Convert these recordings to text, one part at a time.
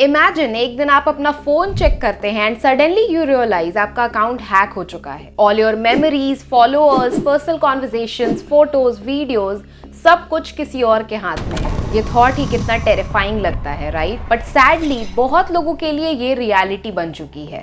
Imagine एक दिन आप अपना फोन चेक करते हैं एंड सडनली यू रियलाइज आपका अकाउंट हैक हो चुका है। All your memories, followers, personal conversations, photos, videos, सब कुछ किसी और के हाथ में है। ये थॉट ही कितना टेरिफाइंग लगता है, राइट? बट सैडली बहुत लोगों के लिए ये रियलिटी बन चुकी है।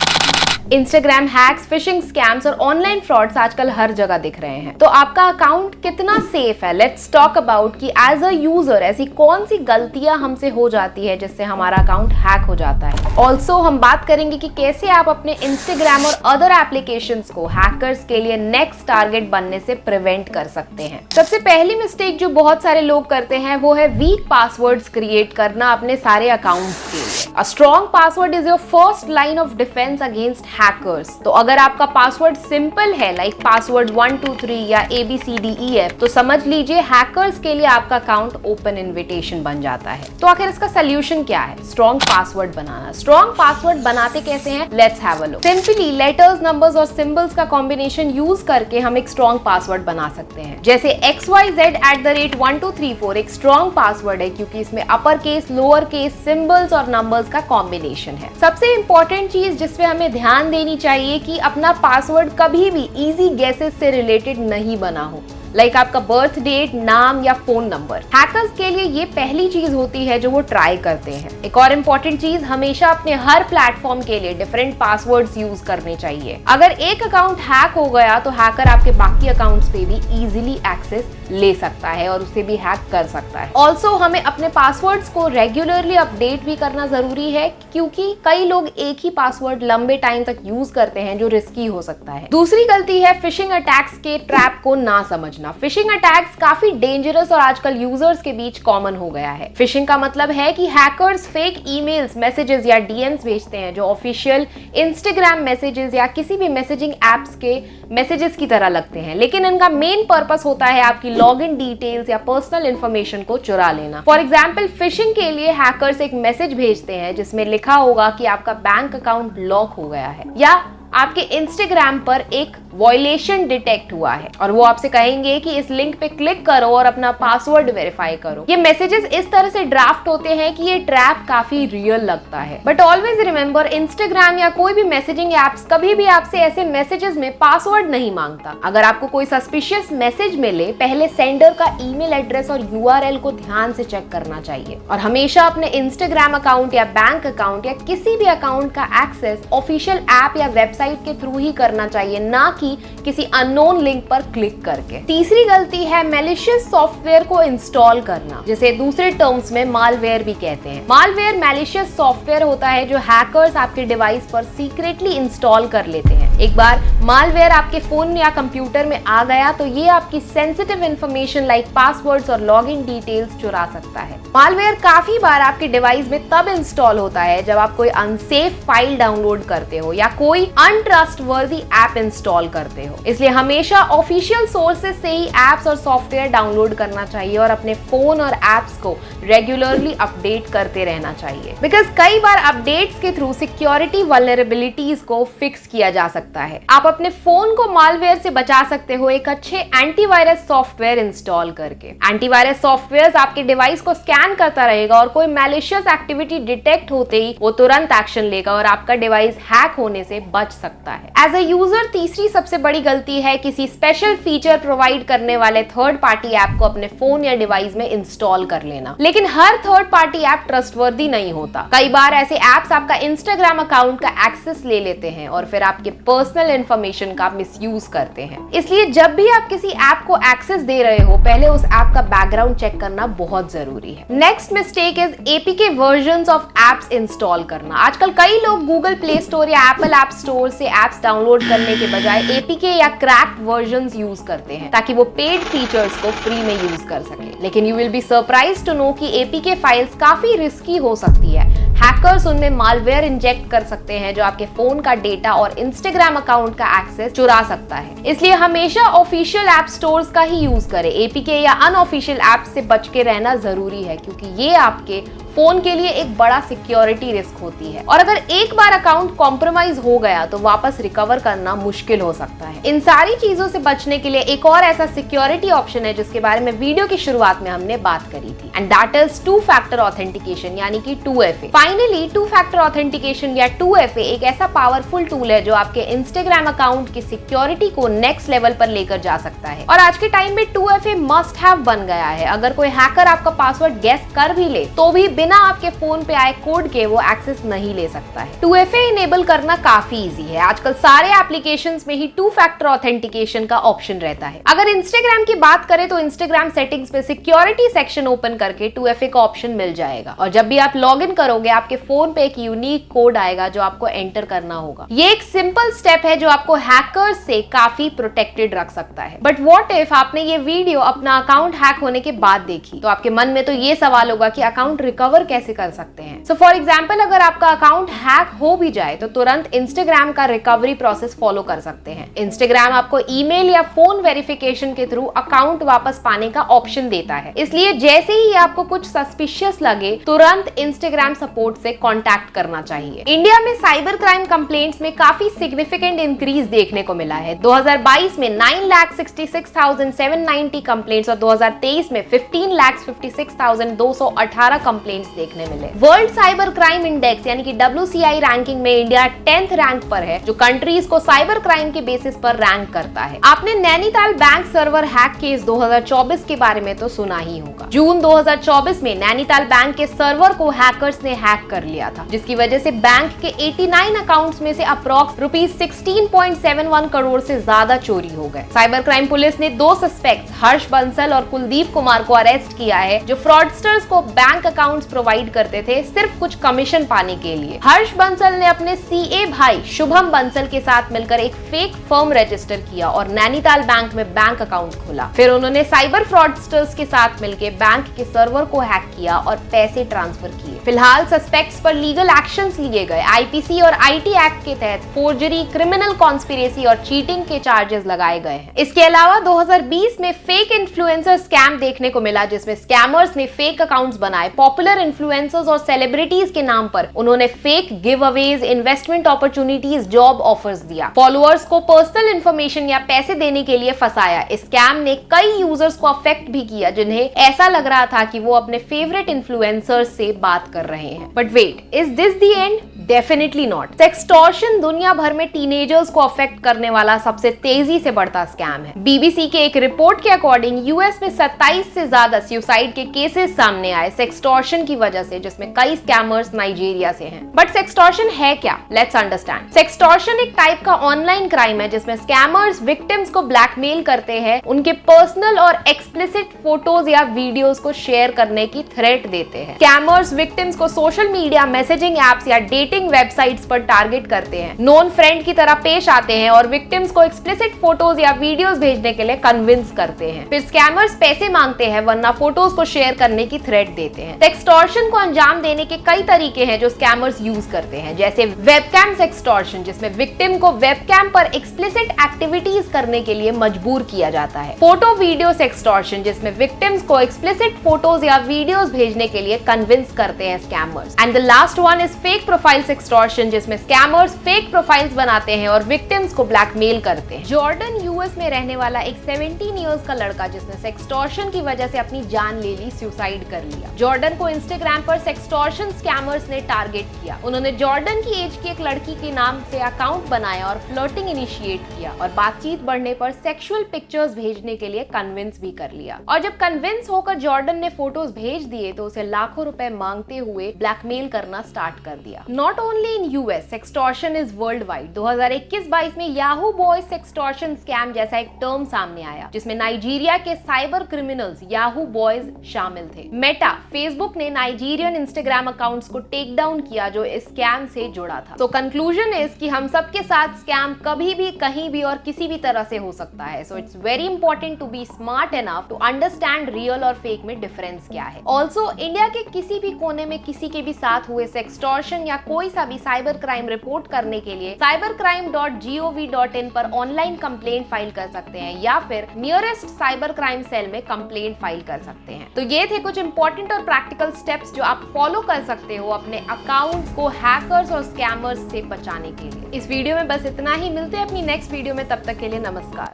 इंस्टाग्राम हैक्स, फिशिंग स्कैम्स और ऑनलाइन फ्रॉड्स आजकल हर जगह दिख रहे हैं। तो आपका अकाउंट कितना सेफ है? लेट्स टॉक अबाउट कि एज अ यूजर ऐसी कौन सी गलतियां हमसे हो जाती है जिससे हमारा अकाउंट हैक हो जाता है। ऑल्सो हम बात करेंगे कि कैसे आप अपने इंस्टाग्राम और अदर एप्लीकेशंस को हैकर्स के लिए नेक्स्ट टारगेट बनने से प्रिवेंट कर सकते हैं। सबसे पहली मिस्टेक जो बहुत सारे लोग करते हैं वो है वीक पासवर्ड्स क्रिएट करना अपने सारे अकाउंट्स के लिए। A strong password is your first line of defence against hackers. तो अगर आपका पासवर्ड सिंपल है लाइक पासवर्ड 1 2 3 या ABCDEF, तो समझ लीजिए हैकर्स के लिए आपका अकाउंट ओपन इनविटेशन बन जाता है। तो आखिर इसका सोल्यूशन क्या है? स्ट्रॉन्ग पासवर्ड बनाना। स्ट्रॉन्ग पासवर्ड बनाते कैसे हैं? Let's have a look. Simply letters, numbers और सिंबल्स का कॉम्बिनेशन यूज करके हम एक स्ट्रॉन्ग पासवर्ड बना सकते हैं। जैसे XYZ@1234 एक स्ट्रॉन्ग पासवर्ड है क्योंकि इसमें upper case, lower case, symbols और नंबर्स का कॉम्बिनेशन है। सबसे इंपॉर्टेंट चीज जिसपे हमें ध्यान देनी चाहिए कि अपना पासवर्ड कभी भी इजी गेसेस से रिलेटेड नहीं बना हो, लाइक आपका बर्थ डेट, नाम या फोन नंबर। हैकर्स के लिए ये पहली चीज होती है जो वो ट्राई करते हैं। एक और इम्पोर्टेंट चीज, हमेशा अपने हर प्लेटफॉर्म के लिए डिफरेंट पासवर्ड्स यूज करने चाहिए। अगर एक अकाउंट हैक हो गया तो हैकर आपके बाकी अकाउंट्स पे भी इजीली एक्सेस ले सकता है और उसे भी हैक कर सकता है। ऑल्सो हमें अपने पासवर्ड्स को रेगुलरली अपडेट भी करना जरूरी है क्योंकि कई लोग एक ही पासवर्ड लंबे टाइम तक यूज करते हैं जो रिस्की हो सकता है। दूसरी गलती है फिशिंग अटैक्स के ट्रैप को ना समझना। फिशिंग अटैक्स काफी डेंजरस और आजकल यूजर्स के बीच कॉमन हो गया है। फिशिंग का मतलब है कि हैकर्स फेक ईमेल्स, मैसेजेस या DMs भेजते हैं जो ऑफिशियल इंस्टाग्राम मैसेजेस या किसी भी मैसेजिंग एप्स के मैसेजेस की तरह लगते हैं, लेकिन इनका मेन पर्पस होता है आपकी लॉगिन डिटेल्स या पर्सनल इंफॉर्मेशन को चुरा लेना। फॉर एग्जाम्पल, फिशिंग के लिए हैकर्स एक मैसेज भेजते हैं जिसमें लिखा होगा कि आपका बैंक अकाउंट लॉक हो गया है या आपके इंस्टाग्राम पर एक वायलेशन डिटेक्ट हुआ है और वो आपसे कहेंगे कि इस लिंक पे क्लिक करो और अपना पासवर्ड वेरीफाई करो। ये मैसेजेस इस तरह से ड्राफ्ट होते हैं कि ये ट्रैप काफी रियल लगता है। बट ऑलवेज रिमेंबर, इंस्टाग्राम या कोई भी मैसेजिंग एप्स कभी भी आपसे ऐसे मैसेजेस में पासवर्ड नहीं मांगता। अगर आपको कोई सस्पिशियस मैसेज मिले, पहले सेंडर का ईमेल एड्रेस और URL को ध्यान से चेक करना चाहिए और हमेशा अपने इंस्टाग्राम अकाउंट या बैंक अकाउंट या किसी भी अकाउंट का एक्सेस ऑफिशियल ऐप या वेबसाइट के थ्रू ही करना चाहिए, ना कि किसी अननोन लिंक पर क्लिक करके। तीसरी गलती है मैलिशियस सॉफ्टवेयर को इंस्टॉल करना, जिसे दूसरे टर्म्स में मालवेयर भी कहते हैं। मालवेयर मैलिशियस सॉफ्टवेयर होता है जो हैकर्स आपके डिवाइस पर सीक्रेटली इंस्टॉल कर लेते हैं। एक बार मालवेयर आपके फोन या कंप्यूटर में आ गया तो ये आपकी सेंसिटिव इंफॉर्मेशन लाइक पासवर्ड्स और लॉगिन डिटेल्स चुरा सकता है। मालवेयर काफी बार आपके डिवाइस में तब इंस्टॉल होता है जब आप कोई अनसेफ फाइल डाउनलोड करते हो या कोई अनट्रस्टवर्दी ऐप इंस्टॉल करते हो। इसलिए हमेशा ऑफिशियल सोर्सेज से ही एप्स और सॉफ्टवेयर डाउनलोड करना चाहिए और अपने फोन और एप्स को रेगुलरली अपडेट करते रहना चाहिए, बिकॉज कई बार अपडेट्स के थ्रू सिक्योरिटी वल्नरेबिलिटीज को फिक्स किया जा सकता है। आप अपने फोन को मालवेयर से बचा सकते हो एक अच्छे एंटीवायरस सॉफ्टवेयर इंस्टॉल करके। एंटीवायरस सॉफ्टवेयर आपके डिवाइस को स्कैन करता रहेगा और कोई मैलिशियस एक्टिविटी डिटेक्ट होते ही वो तुरंत एक्शन लेगा और आपका डिवाइस हैक होने से बच सकता है। एज अ यूजर, तीसरी सबसे बड़ी गलती है किसी स्पेशल फीचर प्रोवाइड करने वाले थर्ड पार्टी ऐप को अपने फोन या डिवाइस में इंस्टॉल कर लेना। लेकिन हर थर्ड पार्टी ऐप ट्रस्टवर्दी नहीं होता। कई बार ऐसे ऐप्स आपका इंस्टाग्राम अकाउंट का एक्सेस ले लेते हैं और फिर आपके पर्सनल इंफॉर्मेशन का मिसयूज करते हैं। इसलिए जब भी आप किसी ऐप को एक्सेस दे रहे हो, पहले उस ऐप का बैकग्राउंड चेक करना बहुत जरूरी है। Next mistake is APK versions of apps install करना। आजकल कई लोग गूगल प्ले स्टोर या एप्पल ऐप स्टोर से एप्स डाउनलोड करने के बजाय APK या क्रैक्ड वर्जन्स यूज करते हैं ताकि वो पेड फीचर्स को फ्री में यूज कर सके। लेकिन you will be surprised to know कि APK फाइल्स काफी रिस्की हो सकती है। हैकर्स उनमें मालवेयर इंजेक्ट कर सकते हैं जो आपके फोन का डेटा और इंस्टाग्राम अकाउंट का एक्सेस चुरा सकता है। इसलिए हमेशा ऑफिशियल ऐप स्टोर्स का ही यूज करें। APK या अनऑफिशियल ऐप से बच के रहना जरूरी है क्योंकि ये आपके फोन के लिए एक बड़ा सिक्योरिटी रिस्क होती है और अगर एक बार अकाउंट कॉम्प्रोमाइज हो गया तो वापस रिकवर करना मुश्किल हो सकता है। इन सारी चीजों से बचने के लिए एक और ऐसा सिक्योरिटी ऑप्शन है जिसके बारे में वीडियो की शुरुआत में हमने बात करी थी, and that is two factor authentication यानी कि 2FA। Finally two factor authentication या 2FA एक ऐसा पावरफुल टूल है जो आपके इंस्टाग्राम अकाउंट की सिक्योरिटी को नेक्स्ट लेवल पर लेकर जा सकता है और आज के टाइम में 2FA मस्ट हैव बन गया है। अगर कोई हैकर आपका पासवर्ड गेस कर भी ले तो भी बिना आपके फोन पे आए कोड के वो एक्सेस नहीं ले सकता है। 2FA इनेबल करना काफी इजी है। आजकल सारे एप्लीकेशंस में ही टू फैक्टर ऑथेंटिकेशन का ऑप्शन रहता है। अगर इंस्टाग्राम की बात करें तो इंस्टाग्राम सेटिंग्स पे सिक्योरिटी सेक्शन ओपन करके 2FA का ऑप्शन मिल जाएगा और जब भी आप लॉग इन करोगे आपके फोन पे एक यूनिक कोड आएगा जो आपको एंटर करना होगा। ये एक सिंपल स्टेप है जो आपको हैकर्स से काफी प्रोटेक्टेड रख सकता है। बट व्हाट इफ आपने ये वीडियो अपना अकाउंट हैक होने के बाद देखी तो आपके मन में तो ये सवाल होगा कि अकाउंट रिकवर कैसे कर सकते हैं। सो फॉर एग्जांपल अगर आपका अकाउंट हैक हो भी जाए तो तुरंत इंस्टाग्राम का रिकवरी प्रोसेस फॉलो कर सकते हैं। इंस्टाग्राम आपको ईमेल या फोन वेरिफिकेशन के थ्रू अकाउंट वापस पाने का ऑप्शन देता है, इसलिए जैसे ही आपको कुछ सस्पिशियस लगे तुरंत इंस्टाग्राम सपोर्ट से कांटेक्ट करना चाहिए। इंडिया में साइबर क्राइम कंप्लेंट्स में काफी सिग्निफिकेंट इंक्रीज देखने को मिला है। 2022 में 9,66,790 कंप्लेंट्स और 2023 में 15,56,218 कंप्लेंट्स देखने मिले। वर्ल्ड साइबर क्राइम इंडेक्स यानी कि WCI रैंकिंग में इंडिया 10th रैंक पर है जो कंट्रीज को साइबर क्राइम के बेसिस पर रैंक करता है। आपने Nainital bank server hack case 2024 के बारे में तो सुना ही होगा। जून 2024 में नैनीताल बैंक के सर्वर को हैकर्स ने हैक कर लिया था जिसकी वजह से बैंक के 89 अकाउंट्स में से अप्रॉक्स ₹16.71 करोड़ से ज्यादा चोरी हो गए। साइबर क्राइम पुलिस ने 2 सस्पेक्ट्स हर्ष बंसल और कुलदीप कुमार को अरेस्ट किया है जो फ्रॉडस्टर्स को बैंक अकाउंट्स प्रोवाइड करते थे सिर्फ कुछ कमीशन पाने के लिए। हर्ष बंसल ने अपने CA भाई शुभम बंसल के साथ मिलकर एक फेक फर्म रजिस्टर किया और नैनीताल बैंक में बैंक अकाउंट खोला। फिर उन्होंने साइबर फ्रॉडस्टर्स के साथ मिलकर बैंक के सर्वर को हैक किया और पैसे ट्रांसफर किए। फिलहाल सस्पेक्ट्स पर लीगल एक्शंस लिए गए। IPC और IT एक्ट के तहत फोर्जरी, क्रिमिनल कॉन्स्पिरेसी और चीटिंग के चार्जेस लगाए गए हैं। इसके अलावा 2020 में फेक इन्फ्लुएंसर स्कैम देखने को मिला जिसमें स्कैमर्स ने फेक अकाउंट्स बनाए। पॉपुलर इन्फ्लुएंसर्स और सेलिब्रिटीज के नाम पर उन्होंने fake give Awez, investment opportunities, job offers दिया। फॉलोअर्स को पर्सनल इंफॉर्मेशन या पैसे देने के लिए फंसाया। इस स्कैम ने कई यूजर्स को अफेक्ट भी किया जिन्हें ऐसा लग रहा था कि वो अपने फेवरेट इन्फ्लुएंसर्स से बात कर रहे हैं। But wait, is this the end? Definitely not. Sextortion दुनिया भर में टीनेजर्स को अफेक्ट करने वाला सबसे तेजी से बढ़ता स्कैम है। BBC के एक रिपोर्ट के अकॉर्डिंग US में 27 से ज्यादा सुसाइड के केसेस सामने आए सेक्सटॉर्शन की वजह से, जिसमें कई स्कैमर्स नाइजीरिया से हैं। बट सेक्सटॉर्शन है क्या? Let's understand. सेक्सटॉर्शन एक टाइप का ऑनलाइन क्राइम है जिसमें स्कैमर्स विक्टिम्स को ब्लैकमेल करते हैं, उनके पर्सनल और एक्सप्लिसिट फोटोज या वीडियोस को शेयर करने की थ्रेट देते हैं। स्कैमर्स विक्टिम्स को सोशल मीडिया, मैसेजिंग एप्स या डेटिंग वेबसाइट्स पर टारगेट करते हैं, नॉन फ्रेंड की तरह पेश आते हैं और विक्टिम्स को एक्सप्लिसिट फोटोज या वीडियोस भेजने के लिए कन्विंस करते हैं। फिर स्कैमर्स पैसे मांगते हैं वरना फोटोज को शेयर करने की थ्रेट देते हैं। सेक्सटॉर्शन को अंजाम देने के कई तरीके हैं जो स्कैमर्स यूज करते हैं, जैसे वेबकैम सेक्सटॉर्शन जिसमें विक्टिम को वेबकैम पर एक्सप्लिसिट एक्टिविटीज करने के लिए मजबूर किया जाता है। फोटो वीडियो सेक्सटॉर्शन जिसमें विक्टिम्स को एक्सप्लिसिट फोटोज या वीडियोस भेजने के लिए कन्विंस करते हैं scammers. And the last one is fake profile sextortion जिसमें स्कैमर्स फेक प्रोफाइल्स बनाते हैं और विक्टिम्स को ब्लैकमेल करते हैं। जॉर्डन US में रहने वाला एक 17 इयर्स का लड़का जिसने सेक्सटॉर्शन की वजह से अपनी जान ले ली, सुसाइड कर लिया। जॉर्डन को इंस्टाग्राम पर सेक्सटॉर्शन स्कैमर्स ने टारगेट किया। उन्होंने जॉर्डन की एज की एक लड़की के नाम से अकाउंट बनाया और फ्लर्टिंग इनिशिएट किया और बातचीत बढ़ने पर सेक्सुअल पिक्चर्स भेजने के लिए कन्विंस भी कर लिया। और जब कन्विंस होकर जॉर्डन ने फोटोज भेज दिए तो उसे लाखों रुपए मांगते हुए ब्लैकमेल करना स्टार्ट कर दिया। Not only in US, sextortion is world wide. 2021-22 में याहू बॉयज सेक्सटॉर्शन स्कैम जैसा एक टर्म सामने आया जिसमें नाइजीरिया के साइबर क्रिमिनल्स याहू बॉयज शामिल थे। मेटा, फेसबुक ने नाइजीरियन इंस्टाग्राम अकाउंट्स को टेक डाउन किया जो इस स्कैम से जुड़ा था। तो कंक्लूजन इज कि हम सबके साथ स्कैम कभी भी, कहीं भी और किसी भी तरह से हो सकता है। So it's very important to be smart enough to understand real और फेक में डिफरेंस क्या है। ऑल्सो इंडिया के किसी भी कोने में किसी के भी साथ हुए सेक्सटॉर्शन या कोई कोई सा भी साइबर क्राइम रिपोर्ट करने के लिए cybercrime.gov.in पर ऑनलाइन कंप्लेंट फाइल कर सकते हैं या फिर नियरेस्ट साइबर क्राइम सेल में कंप्लेंट फाइल कर सकते हैं। तो ये थे कुछ इंपॉर्टेंट और प्रैक्टिकल स्टेप्स जो आप फॉलो कर सकते हो अपने अकाउंट को हैकर्स और स्कैमर्स से बचाने के लिए। इस वीडियो में बस इतना ही, मिलते हैं अपनी नेक्स्ट वीडियो में, तब तक के लिए नमस्कार।